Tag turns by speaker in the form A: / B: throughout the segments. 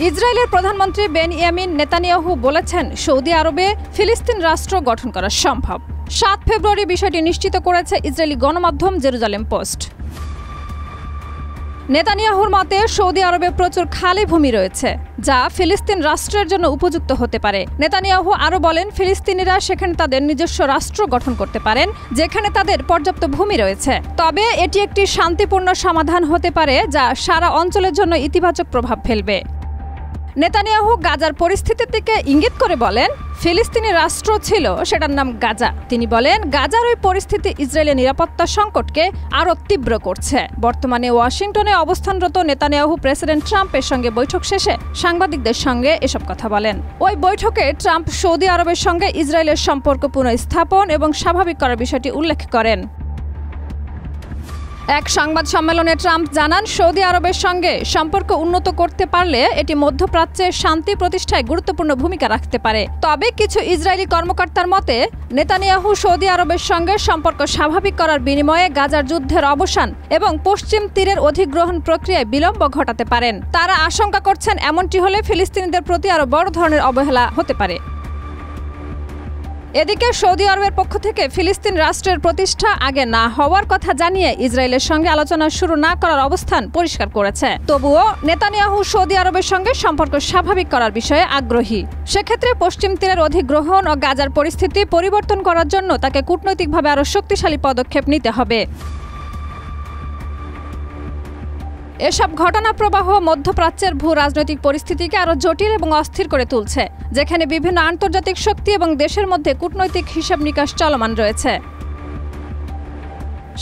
A: ইসরায়েলের প্রধানমন্ত্রী Benjamin Netanyahu বলেছেন সৌদি আরবে ফিলিস্তিন রাষ্ট্র গঠন করা সম্ভব। ৭ ফেব্রুয়ারি বিষয়টি নিশ্চিত করেছে ইসরায়েলি গণমাধ্যম জেরুজালেম পোস্ট। নেতানিয়াহুর মতে সৌদি আরবে প্রচুর খালি ভূমি রয়েছে যা ফিলিস্তিন রাষ্ট্রের জন্য উপযুক্ত হতে পারে। নেতানিয়াহু আরও বলেন ফিলিস্তিনিরা সেখানে তাদের নিজস্ব রাষ্ট্র গঠন করতে পারেন যেখানে তাদের পর্যাপ্ত ভূমি রয়েছে। তবে এটি একটি শান্তিপূর্ণ সমাধান হতে পারে যা সারা অঞ্চলের জন্য ইতিবাচক প্রভাব ফেলবে। নেতানিয়াহু গাজার পরিস্থিতির দিকে ইঙ্গিত করে বলেন ফিলিস্তিনি রাষ্ট্র ছিল সেটার নাম গাজা। তিনি বলেন গাজার ওই পরিস্থিতি ইসরায়েলের নিরাপত্তা সংকটকে আরও তীব্র করছে। বর্তমানে ওয়াশিংটনে অবস্থানরত নেতানিয়াহু প্রেসিডেন্ট ট্রাম্পের সঙ্গে বৈঠক শেষে সাংবাদিকদের সঙ্গে এসব কথা বলেন। ওই বৈঠকে ট্রাম্প সৌদি আরবের সঙ্গে ইসরায়েলের সম্পর্ক পুনঃস্থাপন এবং স্বাভাবিক করার বিষয়টি উল্লেখ করেন। এক সংবাদ সম্মেলনে ট্রাম্প জানান সৌদি আরবের সঙ্গে সম্পর্ক উন্নত করতে পারলে এটি মধ্যপ্রাচ্যে শান্তি প্রতিষ্ঠায় গুরুত্বপূর্ণ ভূমিকা রাখতে পারে। তবে কিছু ইসরায়েলি কর্মকর্তার মতে নেতানিয়াহু সৌদি আরবের সঙ্গে সম্পর্ক স্বাভাবিক করার বিনিময়ে গাজার যুদ্ধের অবসান এবং পশ্চিম তীরের অধিগ্রহণ প্রক্রিয়ায় বিলম্ব ঘটাতে পারেন। তারা আশঙ্কা করছেন এমনটি হলে ফিলিস্তিনিদের প্রতি আরও বড় ধরনের অবহেলা হতে পারে। এদিকে সৌদি আরবের পক্ষ থেকে ফিলিস্তিন রাষ্ট্রের প্রতিষ্ঠা আগে না হওয়ার কথা জানিয়ে ইসরায়েলের সঙ্গে আলোচনা শুরু না করার অবস্থান পরিষ্কার করেছে। তবুও নেতানিয়াহু সৌদি আরবের সঙ্গে সম্পর্ক স্বাভাবিক করার বিষয়ে আগ্রহী। সেক্ষেত্রে পশ্চিম তীরের অধিগ্রহণ ও গাজার পরিস্থিতি পরিবর্তন করার জন্য তাকে কূটনৈতিকভাবে আরও শক্তিশালী পদক্ষেপ নিতে হবে। এসব ঘটনা প্রবাহ মধ্যপ্রাচ্যের ভূ রাজনৈতিক পরিস্থিতিকে আরও জটিল এবং অস্থির করে তুলছে, যেখানে বিভিন্ন আন্তর্জাতিক শক্তি এবং দেশের মধ্যে কূটনৈতিক হিসাব নিকাশ চলমান রয়েছে।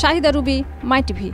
A: শাহিদা রুবি, মাই টিভি।